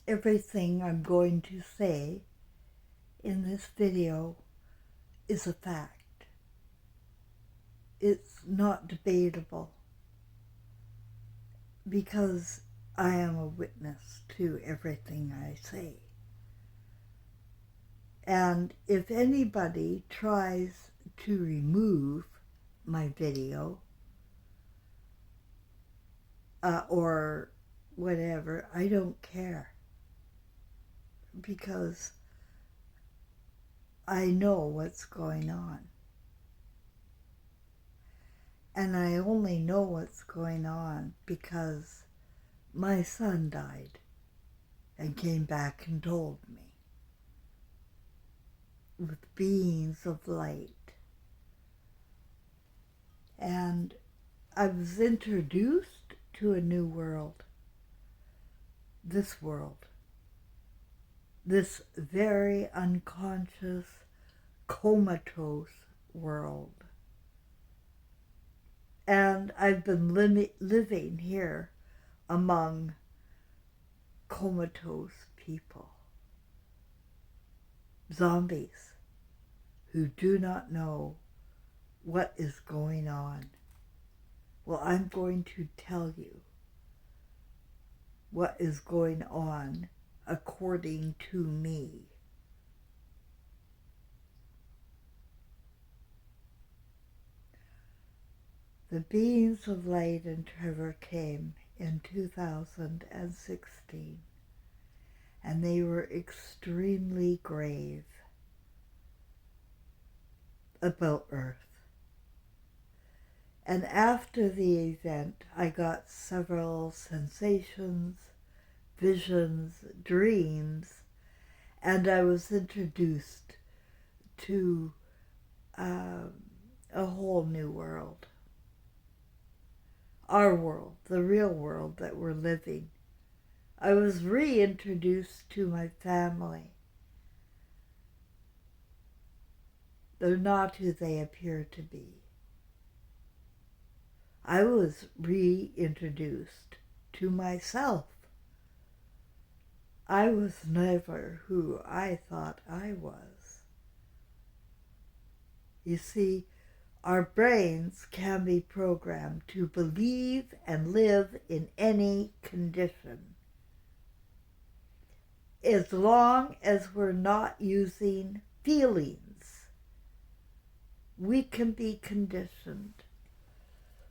everything I'm going to say in this video is a fact. It's not debatable because I am a witness to everything I say. And if anybody tries to remove my video or whatever, I don't care, because I know what's going on. And I only know what's going on because my son died and came back and told me, with beings of light. And I was introduced to a new world. This very unconscious, comatose world. And I've been living here among comatose people, zombies who do not know what is going on. Well, I'm going to tell you what is going on according to me. The beings of light and Trevor came in 2016, and they were extremely grave about Earth. And after the event, I got several sensations, visions, dreams, and I was introduced to a whole new world. Our world, the real world that we're living. I was reintroduced to my family. They're not who they appear to be. I was reintroduced to myself. I was never who I thought I was. You see, our brains can be programmed to believe and live in any condition, as long as we're not using feelings. We can be conditioned.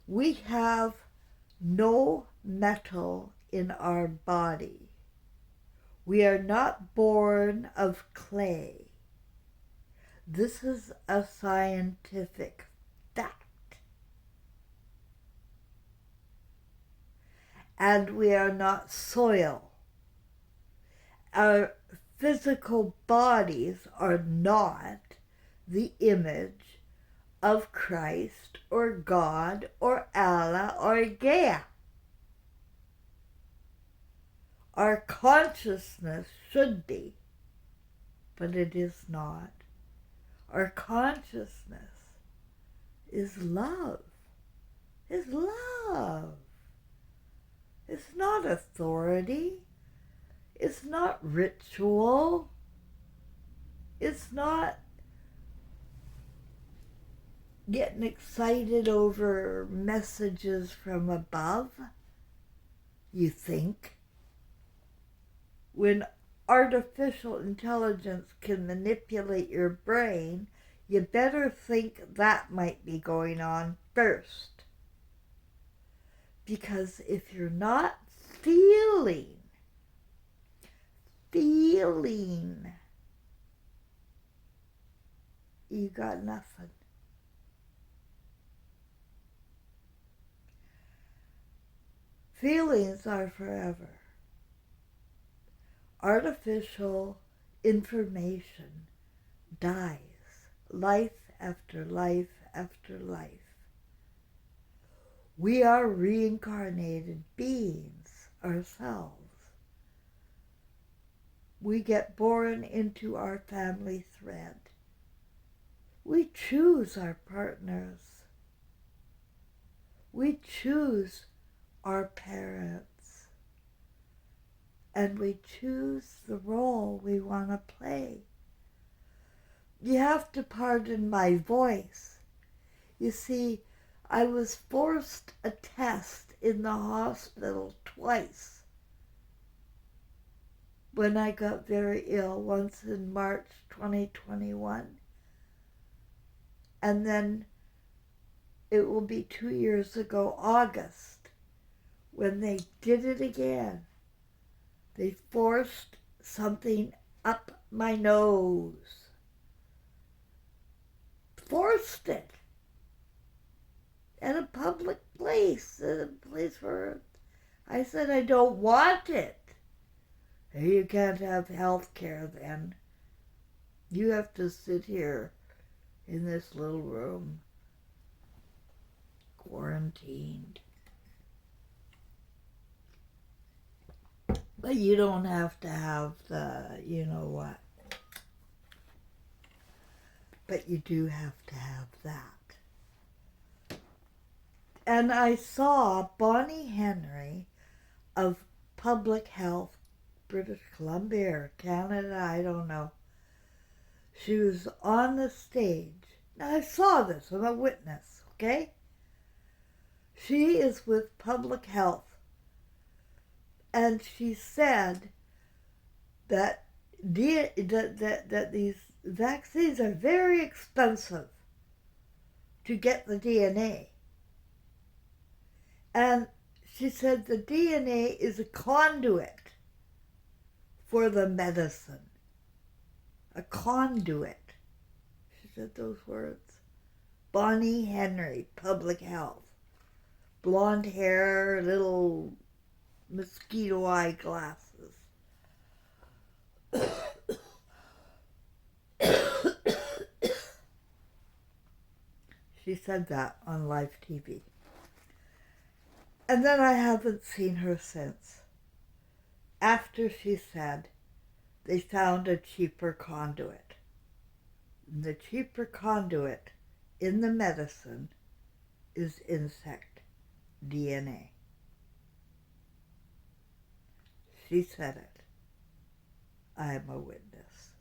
We have no metal in our body. We are not born of clay. This is a scientific fact. And we are not soil. Our physical bodies are not the image of Christ or God or Allah or GAIA. Our consciousness should be, but it is not. Our consciousness is love. Is love. It's not authority. It's not ritual. It's not getting excited over messages from above, you think. When artificial intelligence can manipulate your brain, you better think that might be going on first. Because if you're not feeling, you got nothing. Feelings are forever. Artificial information dies, life after life after life. We are reincarnated beings ourselves. We get born into our family thread. We choose our partners. We choose our parents. and we choose the role we want to play. You have to pardon my voice. You see, I was forced a test in the hospital twice when I got very ill, once in March 2021, and then it will be 2 years ago, August, when they did it again. They forced something up my nose. Forced it. At a public place, at a place where I said I don't want it. You can't have health care then. You have to sit here in this little room, quarantined. But you don't have to have the, you know what. But you do have to have that. And I saw Bonnie Henry of Public Health, British Columbia or Canada, I don't know. She was on the stage. Now I saw this, I'm a witness, okay? She is with Public Health. And she said that these vaccines are very expensive to get the DNA. And she said the DNA is a conduit for the medicine. A conduit. She said those words. Bonnie Henry, Public Health. Blonde hair, little mosquito eye glasses. She said that on live TV. And then I haven't seen her since. After she said they found a cheaper conduit. The cheaper conduit in the medicine is insect DNA. She said it. I am a witness.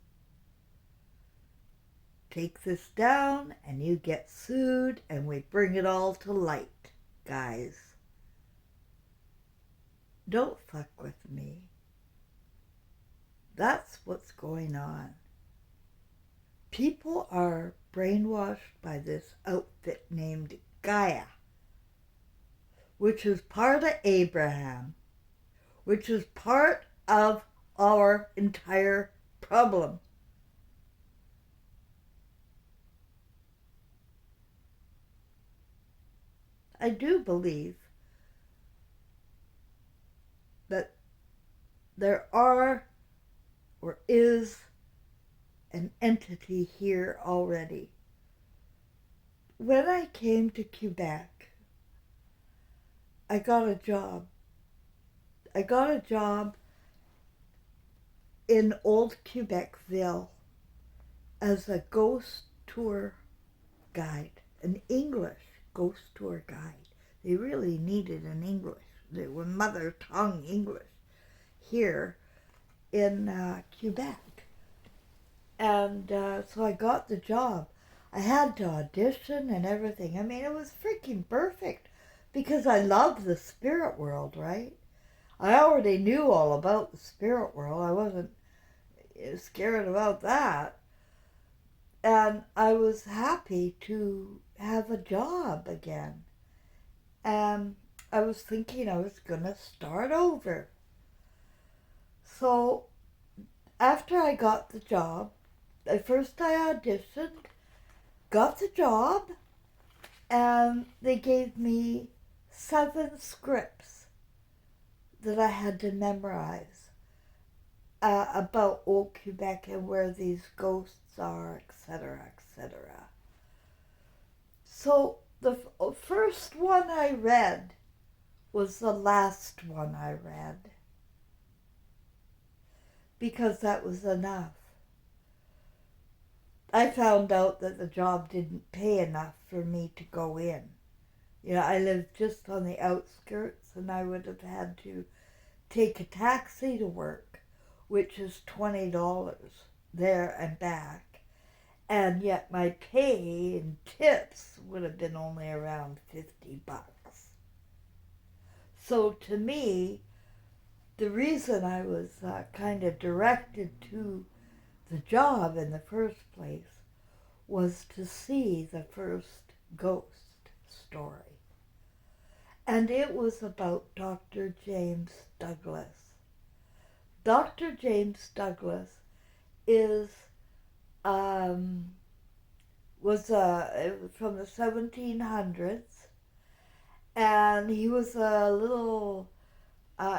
Take this down and you get sued and we bring it all to light, guys. Don't fuck with me. That's what's going on. People are brainwashed by this outfit named GAIA, which is part of Abraham, which is part of our entire problem. I do believe that there are or is an entity here already. When I came to Quebec, I got a job. I got a job in Old Quebecville as a ghost tour guide, an English ghost tour guide. They really needed an English. They were mother tongue English here in Quebec. And so I got the job. I had to audition and everything. I mean, it was freaking perfect because I love the spirit world, right? I already knew all about the spirit world. I wasn't scared about that. And I was happy to have a job again. And I was thinking I was going to start over. So after I got the job, first I auditioned, got the job, and they gave me 7 scripts that I had to memorize about Old Quebec and where these ghosts are, etc., etc. So the first one I read was the last one I read, because that was enough. I found out that the job didn't pay enough for me to go in. You know, I lived just on the outskirts and I would have had to take a taxi to work, which is $20 there and back, and yet my pay and tips would have been only around $50. So to me, the reason I was kind of directed to the job in the first place was to see the first ghost story. And it was about Dr. James Douglas. Dr. James Douglas is was from the 1700s, and he was a little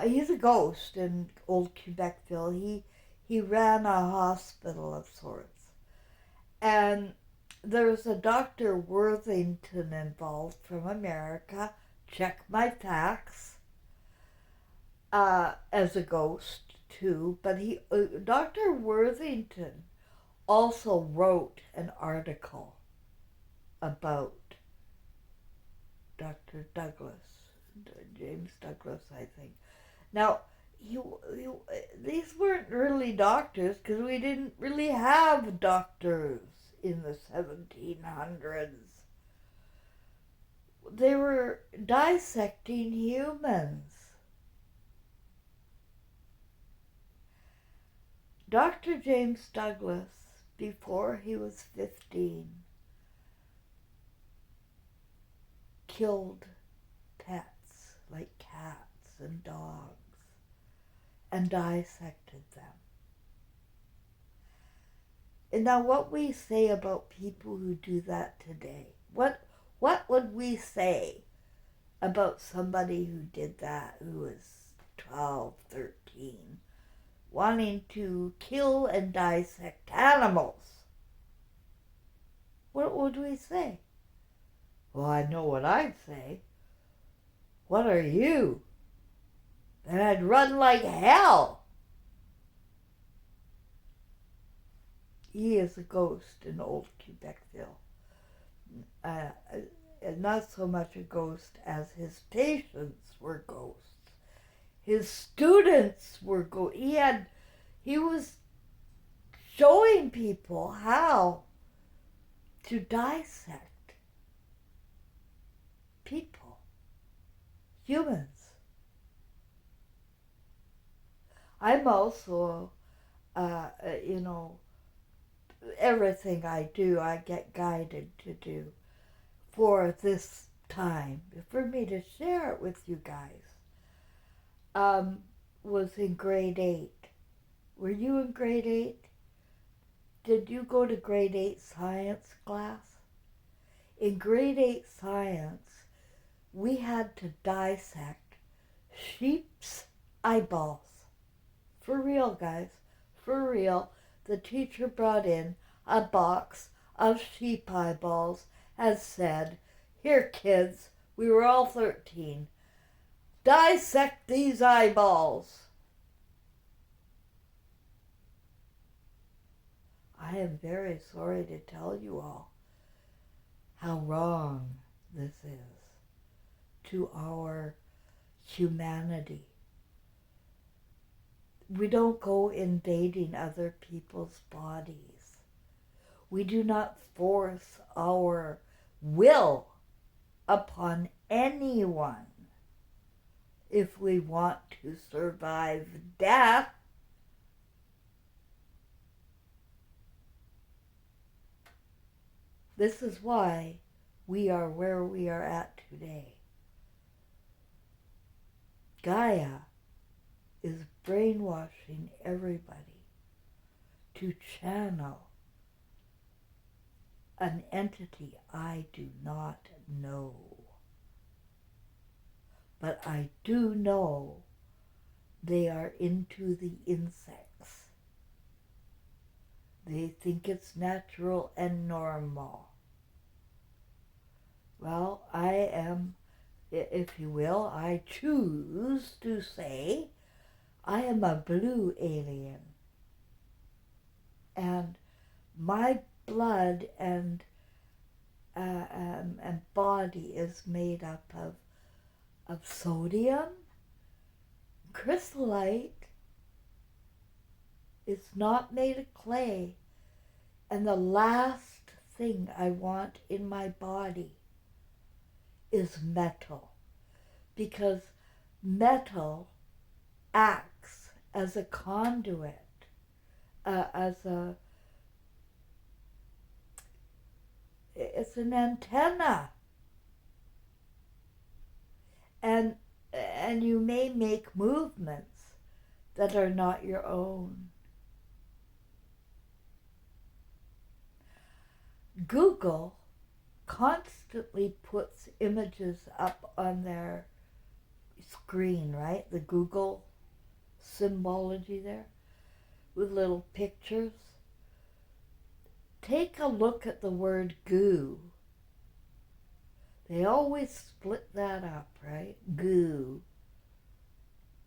he's a ghost in old Quebecville. He ran a hospital of sorts, and there's a Dr. Worthington involved from America. Check my facts. As a ghost too, but Dr. Worthington also wrote an article about Dr. Douglas, James Douglas, I think. Now, these weren't really doctors because we didn't really have doctors in the 1700s. They were dissecting humans. Dr. James Douglas, before he was 15, killed pets like cats and dogs and dissected them. And now what we say about people who do that today, what would we say about somebody who did that, who was 12, 13, wanting to kill and dissect animals? What would we say? Well, I know what I'd say. What are you? And I'd run like hell. He is a ghost in old Quebecville. Not so much a ghost as his patients were ghosts. His students were ghosts. He was showing people how to dissect people, humans. I'm also, everything I do, I get guided to do for this time, for me to share it with you guys. Was in grade 8. Were you in grade 8? Did you go to grade 8 science class? In grade 8 science, we had to dissect sheep's eyeballs. For real, guys. For real. The teacher brought in a box of sheep eyeballs and said, "Here, kids," we were all 13, "dissect these eyeballs." I am very sorry to tell you all how wrong this is to our humanity. We don't go invading other people's bodies. We do not force our will upon anyone if we want to survive death. This is why we are where we are at today. Gaia is brainwashing everybody to channel an entity I do not know. But I do know they are into the insects. They think it's natural and normal. Well, I am, if you will, I choose to say I am a blue alien. And my blood and body is made up of sodium, chrysolite is not made of clay, and the last thing I want in my body is metal, because metal acts as a conduit, it's an antenna, and you may make movements that are not your own. Google constantly puts images up on their screen, right? The Google symbology there with little pictures. Take a look at the word goo. They always split that up, right? Goo.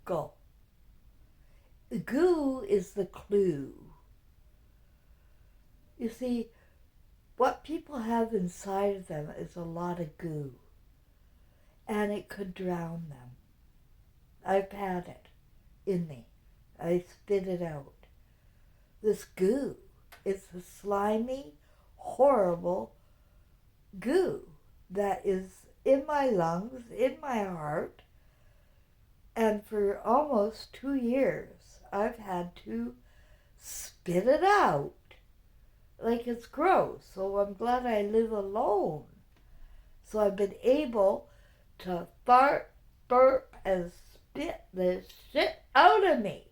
Go. Goo is the clue. You see, what people have inside of them is a lot of goo, and it could drown them. I've had it in me. I spit it out. This goo is a slimy, horrible goo that is in my lungs, in my heart, and for almost 2 years I've had to spit it out. Like, it's gross, so I'm glad I live alone. So I've been able to fart, burp, and spit this shit out of me.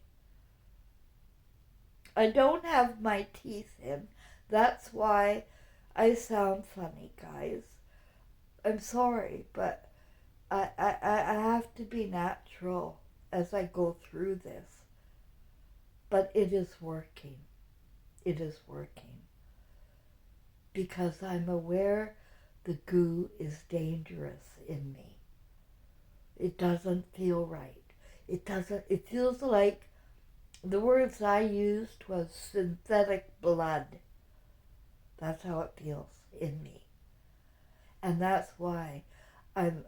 I don't have my teeth in. That's why I sound funny, guys. I'm sorry, but I have to be natural as I go through this. But it is working. It is working. Because I'm aware the goo is dangerous in me. It doesn't feel right. It feels like the words I used was synthetic blood. That's how it feels in me. And that's why I'm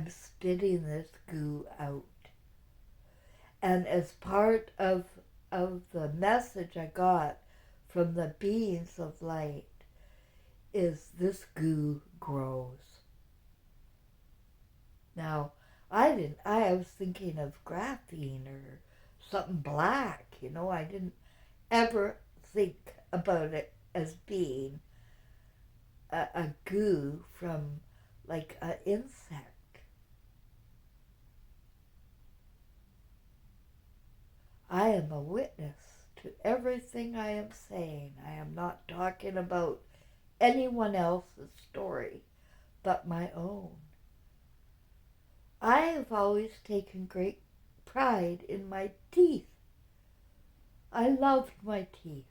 spitting this goo out. And as part of the message I got from the beings of light is this goo grows. Now, I was thinking of graphene or something black, I didn't ever think about it as being a goo from like an insect. I am a witness to everything I am saying. I am not talking about anyone else's story but my own. I have always taken great pride in my teeth. I loved my teeth.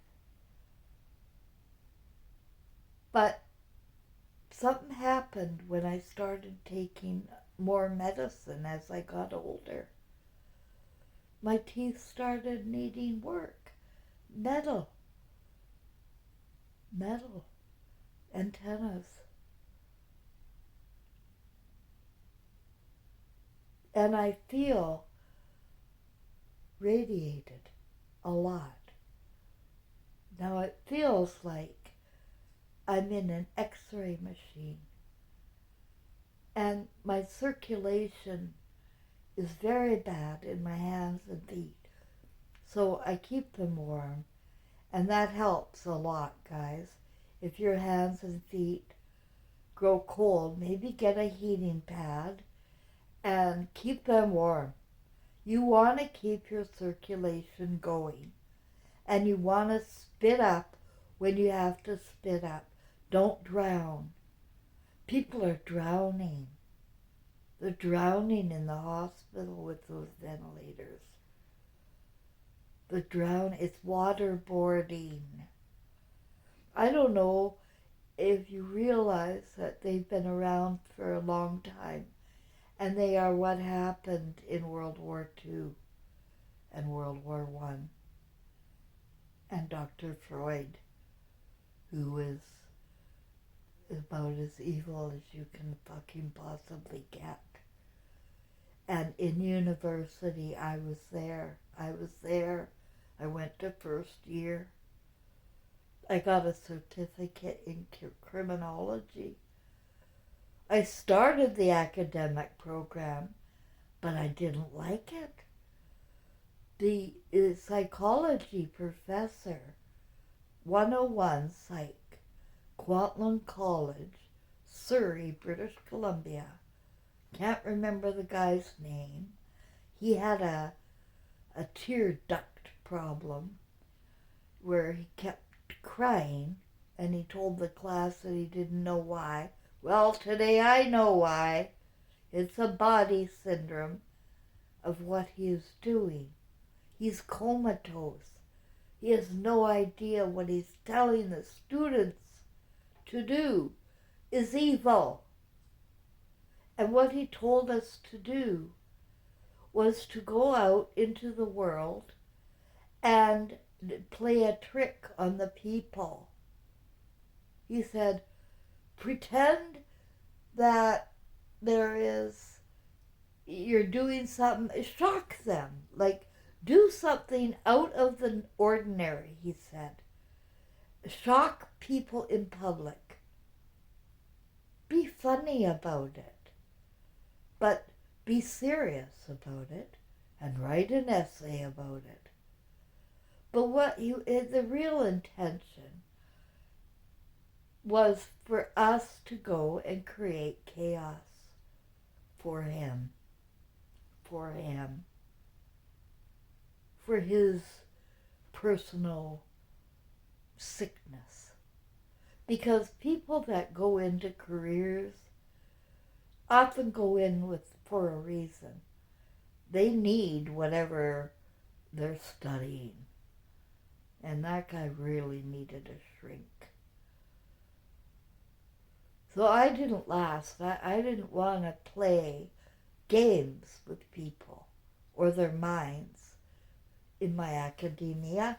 But something happened when I started taking more medicine as I got older. My teeth started needing work. Metal. Antennas. And I feel radiated a lot. Now it feels like I'm in an X-ray machine. And my circulation is very bad in my hands and feet. So I keep them warm. And that helps a lot, guys. If your hands and feet grow cold, maybe get a heating pad and keep them warm. You want to keep your circulation going. And you want to spit up when you have to spit up. Don't drown. People are drowning. They're drowning in the hospital with those ventilators. It's waterboarding. I don't know if you realize that they've been around for a long time, and they are what happened in World War II and World War I. And Dr. Freud, who is about as evil as you can fucking possibly get. And in university, I was there. I went to first year. I got a certificate in criminology. I started the academic program, but I didn't like it. The psychology professor, 101 Psych, Kwantlen College, Surrey, British Columbia. Can't remember the guy's name. He had a tear duct problem where he kept crying, and he told the class that he didn't know why. Well, today I know why. It's a body syndrome of what he is doing. He's comatose. He has no idea what he's telling the students to do is evil. And what he told us to do was to go out into the world and play a trick on the people. He said, pretend that you're doing something, shock them, like do something out of the ordinary, he said. Shock people in public. Be funny about it, but be serious about it and write an essay about it. But the real intention was for us to go and create chaos for him, for his personal sickness. Because people that go into careers often go in for a reason. They need whatever they're studying. And that guy really needed a shrink. So I didn't last. I didn't want to play games with people or their minds in my academia.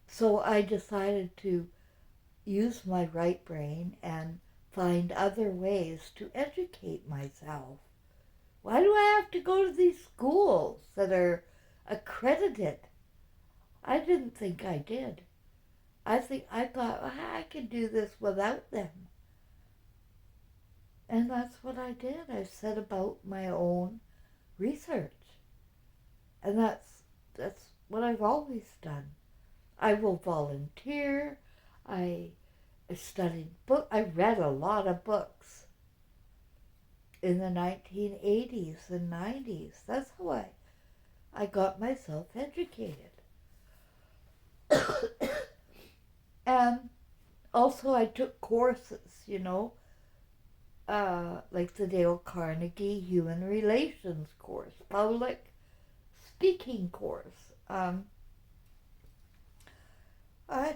So I decided to use my right brain and find other ways to educate myself. Why do I have to go to these schools that are accredited? I didn't think I did. I thought, well, I could do this without them. And that's what I did. I set about my own research. And that's what I've always done. I will volunteer. I studied books. I read a lot of books in the 1980s and 90s. That's how I got myself educated. And also I took courses, like the Dale Carnegie Human Relations course, public speaking course. I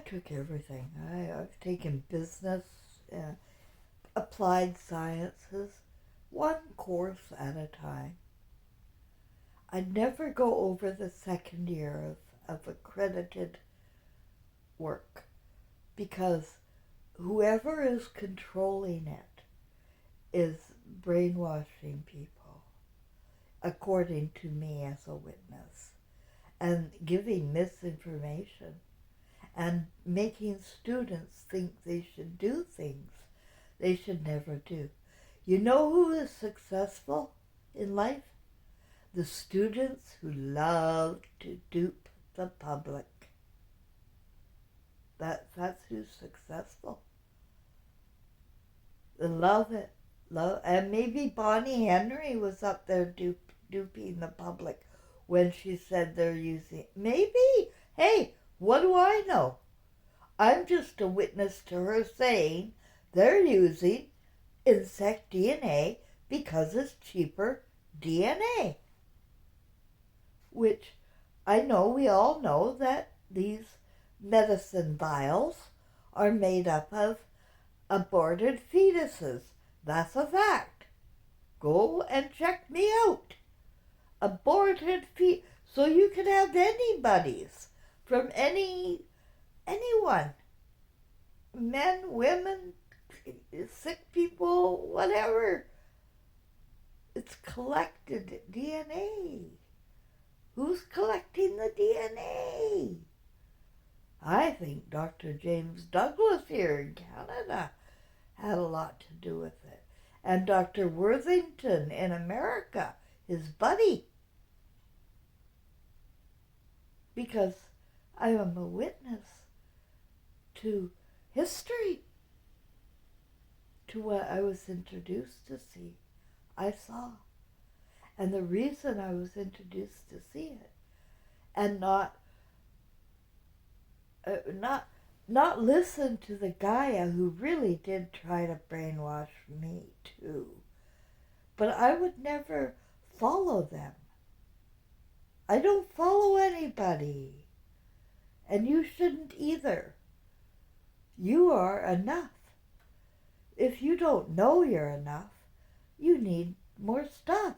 took everything. I've taken business, applied sciences, one course at a time. I'd never go over the second year of accredited work, because whoever is controlling it is brainwashing people, according to me as a witness, and giving misinformation and making students think they should do things they should never do. You know who is successful in life? The students who love to dupe the public. That's who's successful. They love it. And maybe Bonnie Henry was up there duping the public when she said they're using. Maybe. Hey, what do I know? I'm just a witness to her saying they're using insect DNA because it's cheaper DNA. Which we all know that these medicine vials are made up of aborted fetuses. That's a fact. Go and check me out. Aborted so you can have anybody's from anyone. Men, women, sick people, whatever. It's collected DNA. Who's collecting the DNA? I think Dr. James Douglas here in Canada had a lot to do with it. And Dr. Worthington in America, his buddy. Because I am a witness to history, to what I was introduced to see. I saw. And the reason I was introduced to see it, and not listen to the GAIA who really did try to brainwash me too. But I would never follow them. I don't follow anybody. And you shouldn't either. You are enough. If you don't know you're enough, you need more stuff.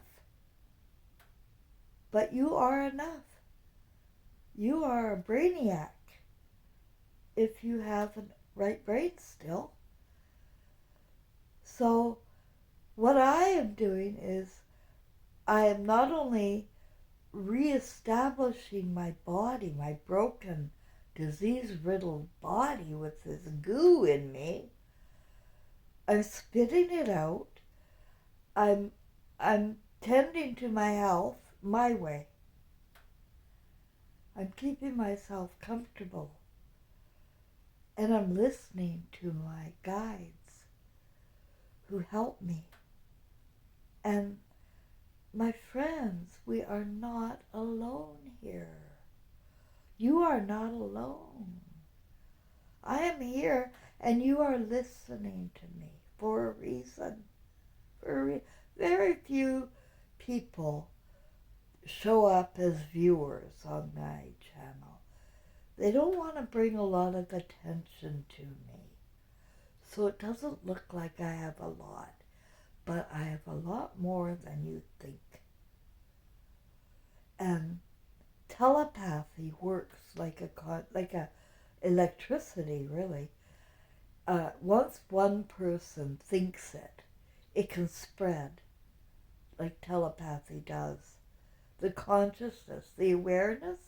But you are enough. You are a brainiac if you have a right brain still. So what I am doing is I am not only reestablishing my body, my broken, disease-riddled body with this goo in me, I'm spitting it out. I'm tending to my health my way. I'm keeping myself comfortable. And I'm listening to my guides who help me. And my friends, we are not alone here. You are not alone. I am here and you are listening to me for a reason. Very few people show up as viewers on my channel. They don't want to bring a lot of attention to me. So it doesn't look like I have a lot, but I have a lot more than you think. And telepathy works like a electricity, really. Once one person thinks it, it can spread like telepathy does. The consciousness, the awareness,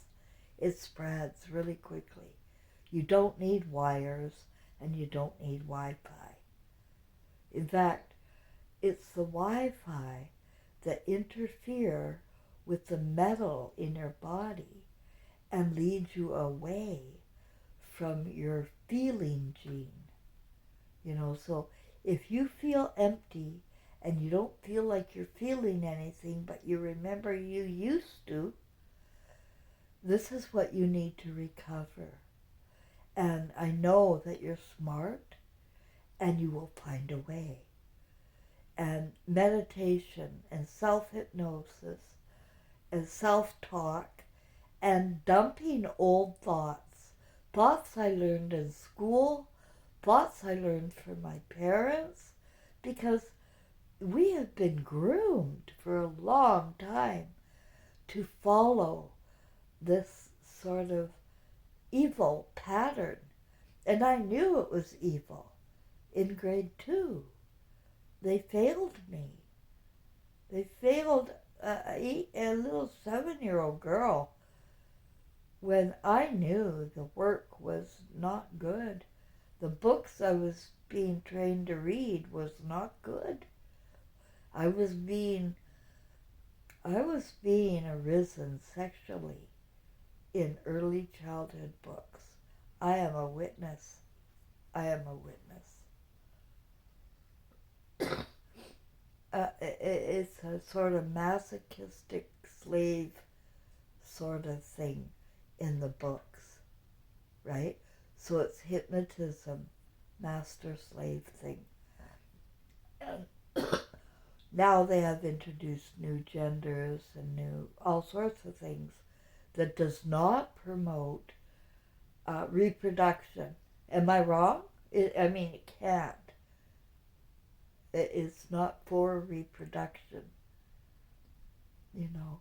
it spreads really quickly. You don't need wires and you don't need Wi-Fi. In fact, it's the Wi-Fi that interfere with the metal in your body and leads you away from your feeling gene. You know, so if you feel empty and you don't feel like you're feeling anything, but you remember you used to, this is what you need to recover. And I know that you're smart and you will find a way. And meditation and self-hypnosis and self-talk and dumping old thoughts. Thoughts I learned in school, thoughts I learned from my parents, because we have been groomed for a long time to follow this sort of evil pattern. And I knew it was evil in grade 2. They failed me. They failed a little 7-year-old girl when I knew the work was not good. The books I was being trained to read was not good. I was being arisen sexually in early childhood books. I am a witness. I am a witness. It's a sort of masochistic slave sort of thing in the books, right? So it's hypnotism, master-slave thing. And now they have introduced new genders and new all sorts of things that does not promote reproduction. Am I wrong? It can't. It's not for reproduction, you know.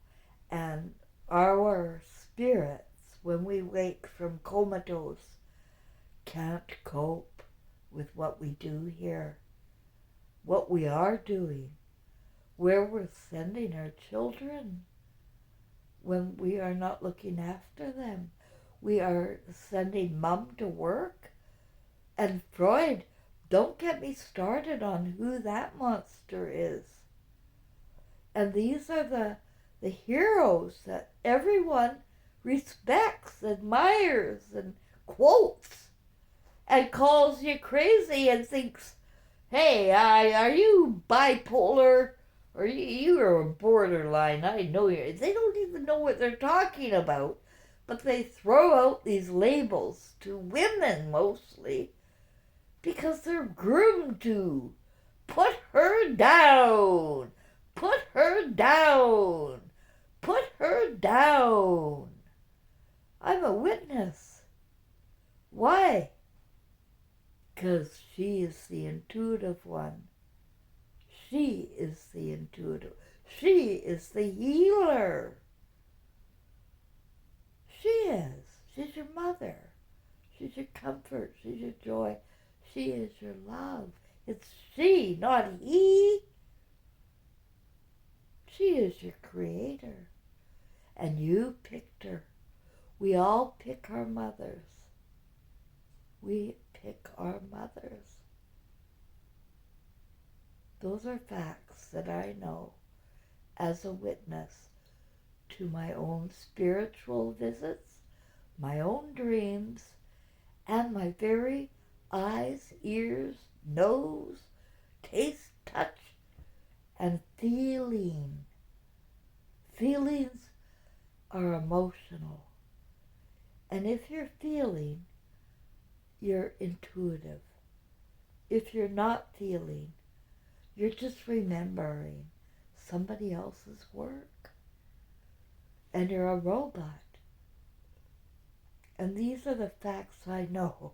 And our spirits, when we wake from comatose, can't cope with what we do here. What we are doing, where we're sending our children when we are not looking after them. We are sending mom to work. And Freud, don't get me started on who that monster is. And these are the heroes that everyone respects, admires, and quotes, and calls you crazy and thinks, hey, are you bipolar? Or you are borderline, I know you. They don't even know what they're talking about, but they throw out these labels to women mostly because they're groomed to. Put her down. Put her down. Put her down. I'm a witness. Why? Because she is the intuitive one. She is the intuitive. She is the healer. She is. She's your mother. She's your comfort. She's your joy. She is your love. It's she, not he. She is your creator. And you picked her. We all pick our mothers. We pick our mothers. Those are facts that I know as a witness to my own spiritual visits, my own dreams, and my very eyes, ears, nose, taste, touch, and feeling. Feelings are emotional. And if you're feeling, you're intuitive. If you're not feeling, you're just remembering somebody else's work. And you're a robot. And these are the facts I know.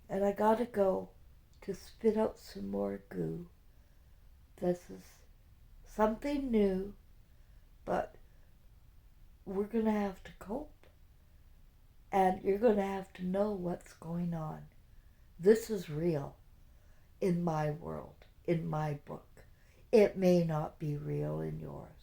And I gotta go to spit out some more goo. This is something new, but we're gonna have to cope. And you're gonna have to know what's going on. This is real in my world, in my book. It may not be real in yours.